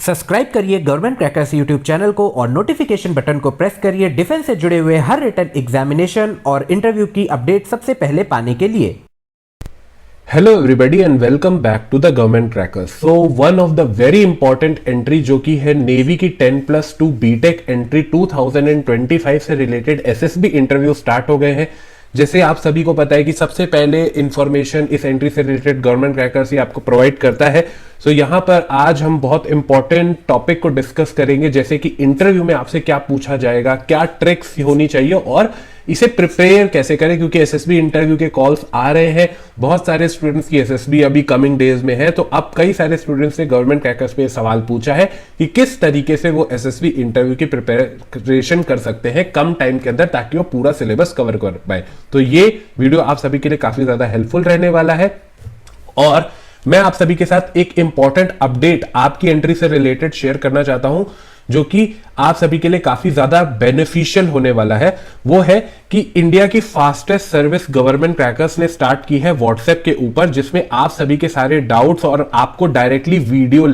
Subscribe करिए government crackers YouTube channel को और नोटिफिकेशन बटन को प्रेस करिए डिफेंस से जुड़े हुए हर रिटन एग्जामिनेशन और इंटरव्यू की अपडेट सबसे पहले पाने के लिए। Hello everybody and welcome back to the Government Crackers. So one of the very important entry जो कि है नेवी की 10+2 बीटेक एंट्री 2025 से रिलेटेड एसएसबी इंटरव्यू स्टार्ट हो गए हैं। जैसे आप सभी को पता है कि सबसे पहले इंफॉर्मेशन इस एंट्री से रिलेटेड गवर्नमेंट क्रैकर्स ही आपको प्रोवाइड करता है। सो यहाँ पर आज हम बहुत इंपॉर्टेंट टॉपिक को डिस्कस करेंगे, जैसे कि इंटरव्यू में आपसे क्या पूछा जाएगा, क्या ट्रिक्स होनी चाहिए और इसे प्रिपेयर कैसे करें, क्योंकि एसएसबी इंटरव्यू के कॉल्स आ रहे हैं। बहुत सारे स्टूडेंट्स की एसएसबी अभी कमिंग डेज में है, तो अब कई सारे स्टूडेंट्स ने गवर्नमेंट क्रैकर्स पे सवाल पूछा है कि किस तरीके से वो एसएसबी इंटरव्यू की प्रिपरेशन कर सकते हैं कम टाइम के अंदर, ताकि वो पूरा सिलेबस कवर कर पाए। तो ये वीडियो आप सभी के लिए काफी ज्यादा हेल्पफुल रहने वाला है और मैं आप सभी के साथ एक इंपॉर्टेंट अपडेट आपकी एंट्री से रिलेटेड शेयर करना चाहता हूं, जो कि आप सभी के लिए काफी ज्यादा बेनिफिशियल होने वाला है। वो है कि इंडिया की फास्टेस्ट सर्विस गवर्नमेंट क्रैकर्स ने स्टार्ट की है व्हाट्सएप के ऊपर, जिसमें आप सभी के सारे डाउट्स और आपको डायरेक्टली वीडियो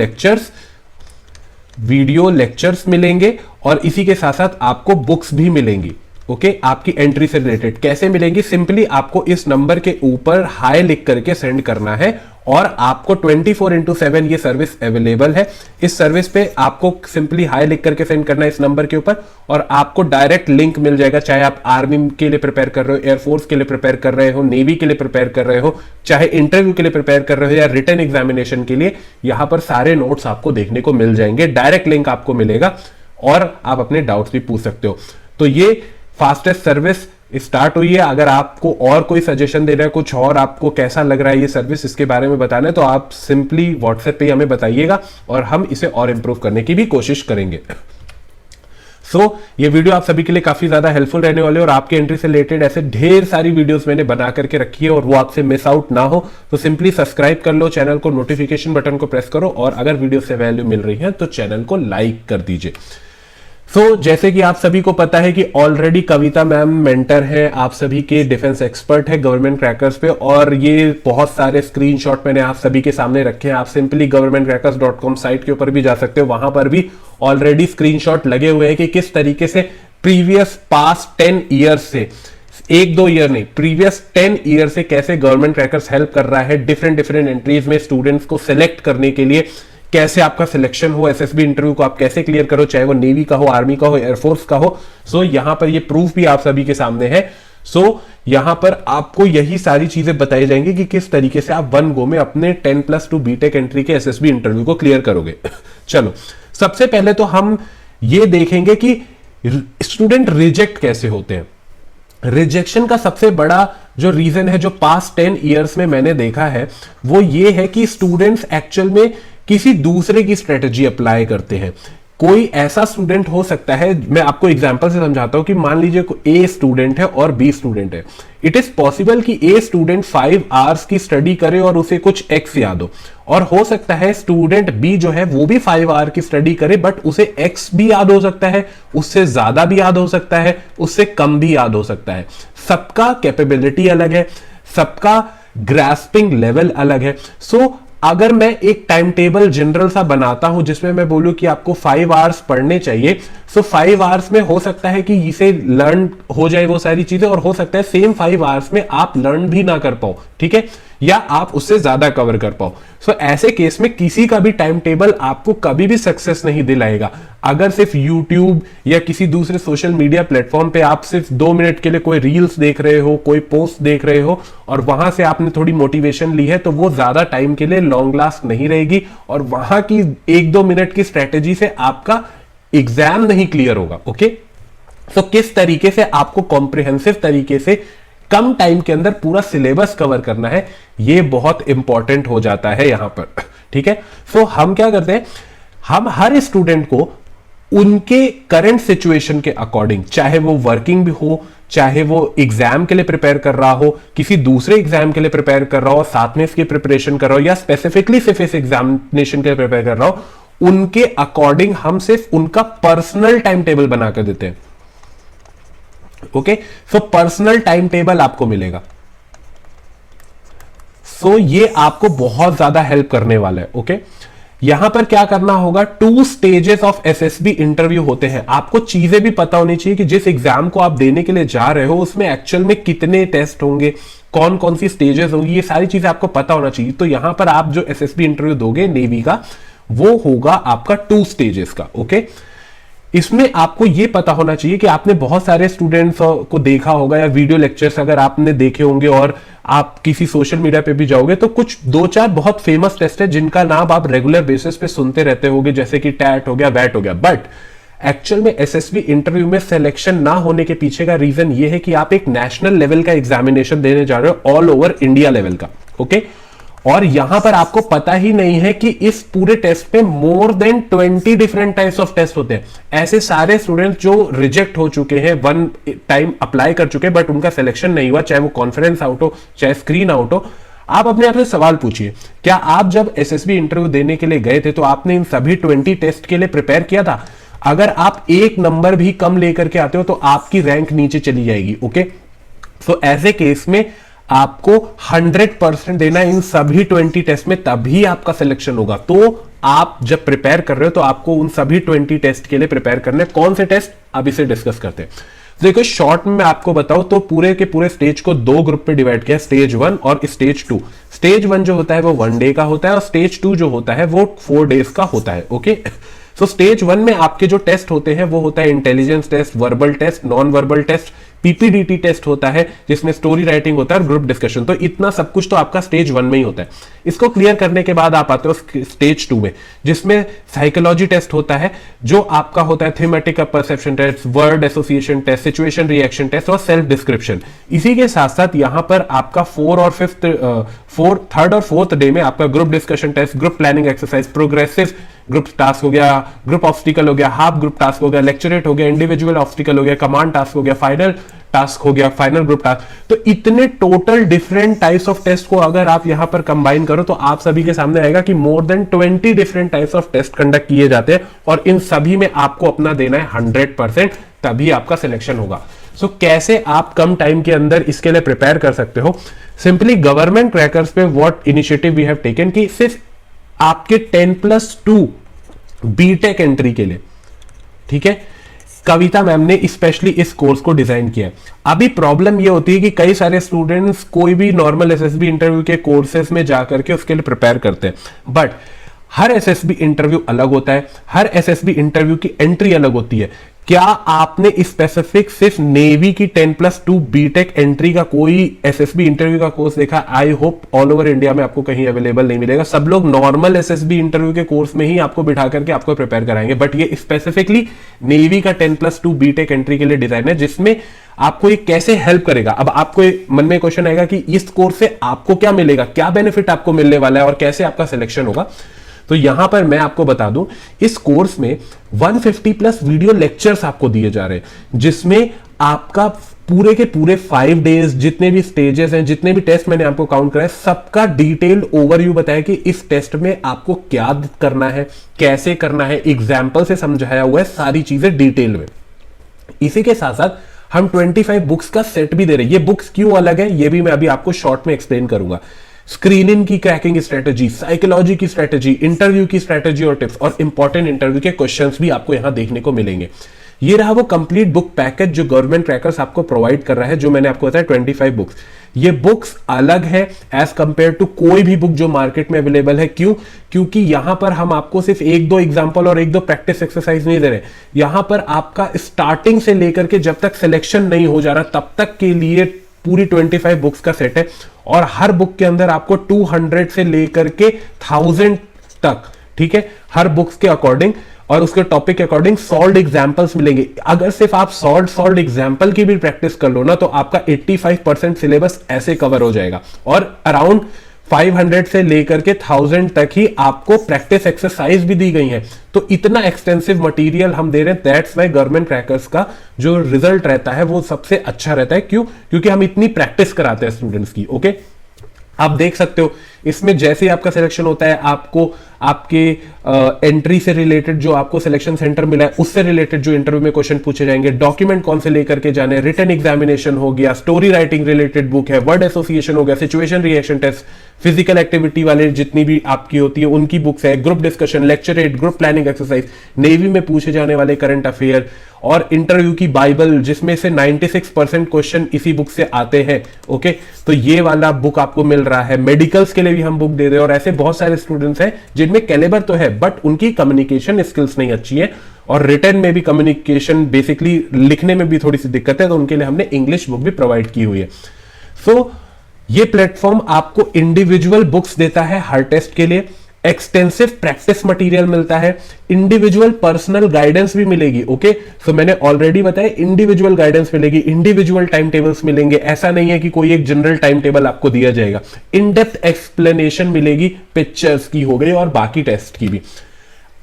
लेक्चर्स मिलेंगे और इसी के साथ साथ आपको बुक्स भी मिलेंगी। ओके, आपकी एंट्री से रिलेटेड कैसे मिलेंगी? सिंपली आपको इस नंबर के ऊपर हाई लिख करके सेंड करना है और आपको 24/7 ये सर्विस अवेलेबल है। इस सर्विस पे आपको सिंपली हाई लिख करके सेंड करना है इस नंबर के ऊपर और आपको डायरेक्ट लिंक मिल जाएगा। चाहे आप आर्मी के लिए प्रिपेयर कर रहे हो, एयरफोर्स के लिए प्रिपेयर कर रहे हो, नेवी के लिए प्रिपेयर कर रहे हो, चाहे इंटरव्यू के लिए प्रिपेयर कर रहे हो या रिटन एग्जामिनेशन के लिए, यहां पर सारे नोट्स आपको देखने को मिल जाएंगे। डायरेक्ट लिंक आपको मिलेगा और आप अपने डाउट्स भी पूछ सकते हो। तो ये फास्टेस्ट सर्विस स्टार्ट हुई है। अगर आपको और कोई सजेशन देना है, कुछ और आपको कैसा लग रहा है ये सर्विस, इसके बारे में बताना है, तो आप सिंपली व्हाट्सएप पे हमें बताइएगा और हम इसे और इंप्रूव करने की भी कोशिश करेंगे। ये वीडियो आप सभी के लिए काफी ज्यादा हेल्पफुल रहने वाले और आपके एंट्री से रिलेटेड ऐसे ढेर सारी वीडियोस मैंने बना करके रखी है और वो आपसे मिस आउट ना हो, तो सिंपली सब्सक्राइब कर लो चैनल को, नोटिफिकेशन बटन को प्रेस करो और अगर वीडियो से वैल्यू मिल रही है तो चैनल को लाइक कर दीजिए। जैसे कि आप सभी को पता है कि ऑलरेडी कविता मैम मेंटर है, आप सभी के डिफेंस एक्सपर्ट है गवर्नमेंट क्रैकर्स पे, और ये बहुत सारे स्क्रीनशॉट मैंने आप सभी के सामने रखे हैं। आप सिंपली governmentcrackers.com साइट के ऊपर भी जा सकते हो, वहां पर भी ऑलरेडी स्क्रीनशॉट लगे हुए हैं कि किस तरीके से प्रीवियस पास्ट 10 ईयर्स से, 1-2 ईयर नहीं, प्रीवियस 10 ईयर से कैसे गवर्नमेंट क्रैकर्स हेल्प कर रहा है डिफरेंट एंट्रीज में स्टूडेंट्स को सिलेक्ट करने के लिए, कैसे आपका सिलेक्शन हो, एसएसबी इंटरव्यू को आप कैसे क्लियर करो, चाहे वो नेवी का हो, आर्मी का हो, एयरफोर्स का हो। यहां पर ये प्रूफ भी आप सभी के सामने है। यहां पर आपको यही सारी चीजें बताई जाएंगी कि किस तरीके से आप 1 गो में अपने 10+2 बीटेक एंट्री के एसएसबी इंटरव्यू को क्लियर करोगे। चलो, सबसे पहले तो हम ये देखेंगे कि स्टूडेंट रिजेक्ट कैसे होते हैं। रिजेक्शन का सबसे बड़ा जो रीजन है, जो पास्ट 10 ईयर्स में मैंने देखा है, वो ये है कि स्टूडेंट्स एक्चुअल में किसी दूसरे की स्ट्रेटजी अप्लाई करते हैं। कोई ऐसा स्टूडेंट हो सकता है, मैं आपको एग्जांपल से समझाता हूं कि मान लीजिए ए स्टूडेंट है और बी स्टूडेंट है। इट इज पॉसिबल कि ए स्टूडेंट 5 आवर्स की स्टडी करे और उसे कुछ एक्स याद हो और सकता है स्टूडेंट बी जो है वो भी 5 आवर की स्टडी करे बट उसे एक्स भी याद हो सकता है, उससे ज्यादा भी याद हो सकता है, उससे कम भी याद हो सकता है। सबका कैपेबिलिटी अलग है, सबका ग्रास्पिंग लेवल अलग है। अगर मैं एक टाइम टेबल जनरल सा बनाता हूं जिसमें मैं बोलूं कि आपको 5 आवर्स पढ़ने चाहिए, 5 आवर्स में हो सकता है कि इसे लर्न हो जाए वो सारी चीजें, और हो सकता है सेम 5 आवर्स में आप लर्न भी ना कर पाओ, ठीक है, या आप उससे ज्यादा कवर कर पाओ। ऐसे केस में किसी का भी टाइम टेबल आपको कभी भी सक्सेस नहीं दिलाएगा। अगर सिर्फ यूट्यूब या किसी दूसरे सोशल मीडिया प्लेटफॉर्म पे आप सिर्फ 2 मिनट के लिए कोई रील्स देख रहे हो, कोई पोस्ट देख रहे हो और वहां से आपने थोड़ी मोटिवेशन ली है, तो वो ज्यादा टाइम के लिए लॉन्ग लास्ट नहीं रहेगी और वहां की 1-2 मिनट की स्ट्रेटेजी से आपका एग्जाम नहीं क्लियर होगा। ओके, किस तरीके से आपको कॉम्प्रिहेंसिव तरीके से कम टाइम के अंदर पूरा सिलेबस कवर करना है, ये बहुत इंपॉर्टेंट हो जाता है यहां पर, ठीक है। हम क्या करते हैं, हम हर स्टूडेंट को उनके करंट सिचुएशन के अकॉर्डिंग, चाहे वो वर्किंग भी हो, चाहे वो एग्जाम के लिए प्रिपेयर कर रहा हो, किसी दूसरे एग्जाम के लिए प्रिपेयर कर रहा हो, साथ में इसकी प्रिपरेशन कर रहा हो, या स्पेसिफिकली सिर्फ इस एग्जामिनेशन के लिए प्रिपेयर कर रहा हो, उनके अकॉर्डिंग हम सिर्फ उनका पर्सनल टाइम टेबल बनाकर देते हैं। ओके, पर्सनल टाइम टेबल आपको मिलेगा। ये आपको बहुत ज्यादा हेल्प करने वाला है। ओके, यहां पर क्या करना होगा, 2 स्टेजेस ऑफ एसएसबी इंटरव्यू होते हैं। आपको चीजें भी पता होनी चाहिए कि जिस एग्जाम को आप देने के लिए जा रहे हो उसमें एक्चुअल में कितने टेस्ट होंगे, कौन कौन सी स्टेजेस होंगी, ये सारी चीजें आपको पता होना चाहिए। तो यहां पर आप जो एसएसबी इंटरव्यू दोगे नेवी का, वो होगा आपका 2 स्टेजेस का। ओके, इसमें आपको यह पता होना चाहिए कि आपने बहुत सारे स्टूडेंट्स को देखा होगा या वीडियो लेक्चर्स अगर आपने देखे होंगे और आप किसी सोशल मीडिया पे भी जाओगे तो कुछ 2-4 बहुत फेमस टेस्ट है जिनका नाम आप रेगुलर बेसिस पे सुनते रहते होगे, जैसे कि टैट हो गया, वैट हो गया। बट एक्चुअल में एसएसबी इंटरव्यू में सिलेक्शन ना होने के पीछे का रीजन यह है कि आप एक नेशनल लेवल का एग्जामिनेशन देने जा रहे हो, ऑल ओवर इंडिया लेवल का। ओके, और यहां पर आपको पता ही नहीं है कि इस पूरे टेस्ट में more than 20 different types of test होते हैं। ऐसे सारे स्टूडेंट्स जो रिजेक्ट हो चुके हैं, 1 टाइम अप्लाई कर चुके हैं बट उनका सिलेक्शन नहीं हुआ, चाहे वो कॉन्फ्रेंस आउट हो चाहे स्क्रीन आउट हो। आप अपने आप से सवाल पूछिए, क्या आप जब एसएसबी इंटरव्यू देने के लिए गए थे तो आपने इन सभी 20 टेस्ट के लिए प्रिपेयर किया था? अगर आप एक नंबर भी कम लेकर के आते हो तो आपकी रैंक नीचे चली जाएगी। ओके, सो ऐसे केस में आपको 100% देना इन सभी 20 टेस्ट में, तभी आपका सिलेक्शन होगा। तो आप जब प्रिपेयर कर रहे हो तो आपको उन सभी 20 टेस्ट के लिए प्रिपेयर करने। कौन से टेस्ट, अब इसे डिस्कस करते हैं। देखो शॉर्ट में मैं आपको बताऊं तो पूरे के पूरे स्टेज को 2 ग्रुप पे डिवाइड किया, स्टेज 1 और स्टेज 2। स्टेज 1 जो होता है वो 1 डे का होता है और स्टेज 2 जो होता है वो 4 डेज का होता है। ओके, सो स्टेज 1 में आपके जो टेस्ट होते हैं वो होता है intelligence test, verbal test, non verbal test, PPDT test होता है जिसमें स्टोरी राइटिंग होता है और ग्रुप डिस्कशन। तो इतना सब कुछ तो आपका स्टेज 1 में ही होता है। इसको क्लियर करने के बाद आप आते हो स्टेज 2 में, जिसमें साइकोलॉजी टेस्ट होता है, जो आपका होता है thematic perception test, word association test, situation reaction test और सेल्फ डिस्क्रिप्शन। इसी के साथ साथ यहां पर आपका 3rd और 4th डे में आपका group discussion test, group planning exercise, progressive group task हो गया, ग्रुप ऑब्स्टिकल हो गया, हाफ ग्रुप टास्क हो गया, लेक्चरेट हो गया, इंडिविजुअल ऑब्स्टिकल हो गया, कमांड टास्क हो गया, फाइनल टास्क हो गया, फाइनल ग्रुप टास्क। तो इतने total different types of test को अगर आप यहां पर कंबाइन करो तो आप सभी के सामने आएगा कि more than 20 different types of test conduct किए जाते हैं और इन सभी में आपको अपना देना है 100%, तभी आपका सिलेक्शन होगा। सो कैसे आप कम टाइम के अंदर इसके लिए प्रिपेयर कर सकते हो? सिंपली गवर्नमेंट क्रैकर्स पे what initiative we have taken कि सिर्फ आपके 10+2 बीटेक एंट्री के लिए, ठीक है, कविता मैम ने स्पेशली इस कोर्स को डिजाइन किया है। अभी प्रॉब्लम ये होती है कि कई सारे स्टूडेंट्स कोई भी नॉर्मल एसएसबी इंटरव्यू के कोर्सेज में जाकर के उसके लिए प्रिपेयर करते हैं, बट हर एसएसबी इंटरव्यू अलग होता है, हर एसएसबी इंटरव्यू की एंट्री अलग होती है। क्या आपने स्पेसिफिक सिर्फ नेवी की 10+2 बीटेक एंट्री का कोई एसएसबी इंटरव्यू का कोर्स देखा? I hope all over India में आपको कहीं अवेलेबल नहीं मिलेगा। सब लोग नॉर्मल एसएसबी इंटरव्यू के कोर्स में ही आपको बिठा करके आपको प्रिपेयर कराएंगे, बट ये स्पेसिफिकली नेवी का 10+2 बीटेक एंट्री के लिए डिजाइन है, जिसमें आपको ये कैसे हेल्प करेगा। अब आपको मन में क्वेश्चन आएगा कि इस कोर्स से आपको क्या मिलेगा, क्या बेनिफिट आपको मिलने वाला है और कैसे आपका सिलेक्शन होगा। तो यहां पर मैं आपको बता दूं, इस कोर्स में 150+ वीडियो लेक्चर्स आपको दिए जा रहे हैं, जिसमें आपका पूरे के पूरे 5 डेज जितने भी स्टेजेस हैं, जितने भी टेस्ट मैंने आपको काउंट कराए, सबका डिटेल्ड ओवरव्यू बताया कि इस टेस्ट में आपको क्या करना है, कैसे करना है, एग्जाम्पल से समझाया हुआ है सारी चीजें डिटेल में। इसी के साथ साथ हम 25 बुक्स का सेट भी दे रहे हैं। ये बुक्स क्यों अलग है ये भी मैं अभी आपको शॉर्ट में एक्सप्लेन करूंगा। स्क्रीनिंग की क्रैकिंग स्ट्रेटेजी, साइकोलॉजी की स्ट्रेटेजी, इंटरव्यू की स्ट्रेटेजी और टिप्स और इंपॉर्टेंट इंटरव्यू के क्वेश्चंस भी आपको यहां देखने को मिलेंगे। ये रहा वो कंप्लीट बुक पैकेज जो गवर्नमेंट क्रैकर्स आपको प्रोवाइड कर रहा है, जो मैंने आपको बताया 25 बुक्स। ये बुक्स अलग है एज कंपेयर टू कोई भी बुक जो मार्केट में अवेलेबल है। क्यों? क्योंकि यहां पर हम आपको सिर्फ 1-2 एग्जांपल और 1-2 प्रैक्टिस एक्सरसाइज नहीं दे रहे। यहां पर आपका स्टार्टिंग से लेकर के जब तक सिलेक्शन नहीं हो जा रहा तब तक के लिए पूरी 25 बुक्स का सेट है और हर बुक के अंदर आपको 200 से लेकर के 1000 तक, ठीक है, हर बुक्स के अकॉर्डिंग और उसके टॉपिक के अकॉर्डिंग सॉल्व्ड एग्जांपल्स मिलेंगे। अगर सिर्फ आप सॉल्व्ड एग्जांपल की भी प्रैक्टिस कर लो ना तो आपका 85% सिलेबस ऐसे कवर हो जाएगा और अराउंड 500 से लेकर के 1000 तक ही आपको प्रैक्टिस एक्सरसाइज भी दी गई है। तो इतना एक्सटेंसिव मटेरियल हम दे रहे हैं, दैट्स व्हाई गवर्नमेंट क्रैकर्स का जो रिजल्ट रहता है वो सबसे अच्छा रहता है। क्यों? क्योंकि हम इतनी प्रैक्टिस कराते हैं स्टूडेंट्स की। ओके, आप देख सकते हो इसमें जैसे ही आपका सिलेक्शन होता है आपको आपके एंट्री से रिलेटेड जो आपको सिलेक्शन सेंटर मिला है उससे रिलेटेड जो इंटरव्यू में क्वेश्चन पूछे जाएंगे, डॉक्यूमेंट कौन से लेकर के जाने, रिटन एग्जामिनेशन हो गया, स्टोरी राइटिंग रिलेटेड बुक है, वर्ड एसोसिएशन हो गया, situation reaction test, physical activity वाले जितनी भी आपकी होती है उनकी बुक्स है, group discussion, lecturette, group planning exercise, navy में पूछे जाने वाले करंट अफेयर और इंटरव्यू की बाइबल जिसमें से 96% क्वेश्चन इसी बुक से आते हैं। ओके, तो ये वाला बुक आपको मिल रहा है। मेडिकल्स के लिए भी हम बुक दे रहे हैं और ऐसे बहुत सारे स्टूडेंट्स हैं जिनमें कैलिबर तो है बट उनकी कम्युनिकेशन स्किल्स नहीं अच्छी है और रिटर्न में भी कम्युनिकेशन बेसिकली लिखने में भी थोड़ी सी दिक्कत है, तो उनके लिए हमने इंग्लिश बुक भी प्रोवाइड की हुई है। सो ये प्लेटफॉर्म आपको इंडिविजुअल बुक्स देता है हर टेस्ट के लिए, एक्सटेंसिव प्रैक्टिस मटेरियल मिलता है, इंडिविजुअल पर्सनल गाइडेंस भी मिलेगी। ओके, सो मैंने ऑलरेडी बताया इंडिविजुअल गाइडेंस मिलेगी, इंडिविजुअल टाइम टेबल्स मिलेंगे। ऐसा नहीं है कि कोई एक जनरल टाइम टेबल आपको दिया जाएगा। इन डेप्थ एक्सप्लेनेशन मिलेगी, पिक्चर्स की हो गई और बाकी टेस्ट की भी।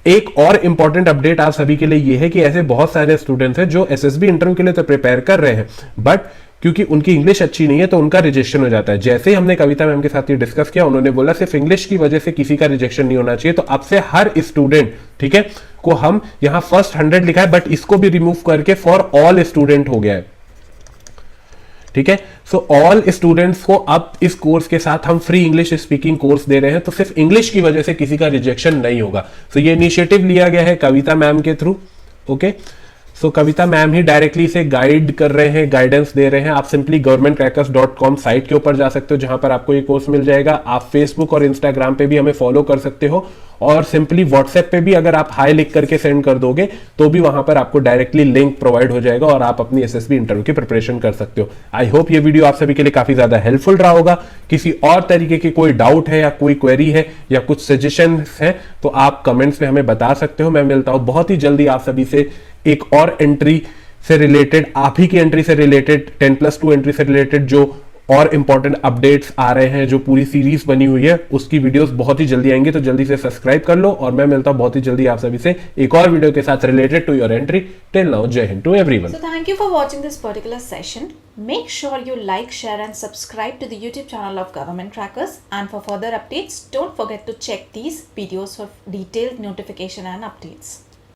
एक और इंपॉर्टेंट अपडेट आप सभी के लिए यह है कि ऐसे बहुत सारे स्टूडेंट्स हैं जो एसएसबी इंटरव्यू के लिए तो प्रिपेयर कर रहे हैं बट क्योंकि उनकी इंग्लिश अच्छी नहीं है तो उनका रिजेक्शन हो जाता है। जैसे ही हमने कविता मैम के साथ ये डिस्कस किया, उन्होंने बोला सिर्फ इंग्लिश की वजह से किसी का रिजेक्शन नहीं होना चाहिए। तो अब से हर स्टूडेंट, ठीक है, को हम यहां फर्स्ट 100 लिखा है बट इसको भी रिमूव करके फॉर ऑल स्टूडेंट हो गया है। ठीक है, सो ऑल स्टूडेंट्स को अब इस कोर्स के साथ हम फ्री इंग्लिश स्पीकिंग कोर्स दे रहे हैं, तो सिर्फ इंग्लिश की वजह से किसी का रिजेक्शन नहीं होगा। सो ये इनिशिएटिव लिया गया है कविता मैम के थ्रू। ओके, सो कविता मैम ही डायरेक्टली से गाइड कर रहे हैं, गाइडेंस दे रहे हैं। आप सिंपली governmentcrackers.com साइट के ऊपर जा सकते हो जहां पर आपको ये कोर्स मिल जाएगा। आप फेसबुक और इंस्टाग्राम पे भी हमें फॉलो कर सकते हो और सिंपली व्हाट्सएप पे भी अगर आप हाई लिख करके सेंड कर दोगे तो भी वहां पर आपको डायरेक्टली लिंक प्रोवाइड हो जाएगा और आप अपनी एसएसबी इंटरव्यू की प्रिपरेशन कर सकते हो। आई होप ये वीडियो आप सभी के लिए काफी ज्यादा हेल्पफुल रहा होगा। किसी और तरीके की कोई डाउट है या कोई क्वेरी है या कुछ सजेशन है तो आप कमेंट्स में हमें बता सकते हो। मैं मिलता हूं बहुत ही जल्दी आप सभी से एक और एंट्री से रिलेटेड, आप ही की एंट्री से रिलेटेड, 10+2 एंट्री से रिलेटेड जो और इंपॉर्टेंट अपडेट्स आ रहे हैं, जो पूरी सीरीज बनी हुई है उसकी वीडियोस बहुत ही जल्दी आएंगे। तो जल्दी से सब्सक्राइब कर लो और मैं मिलता हूं बहुत ही जल्दी आप सभी से एक और वीडियो के साथ related to your entry. Till now, Jai Hind to everyone. So thank you for watching this particular session. Make sure you like, share and subscribe to the YouTube channel of Government Crackers, and for further updates don't forget to check these videos for detailed notification and updates.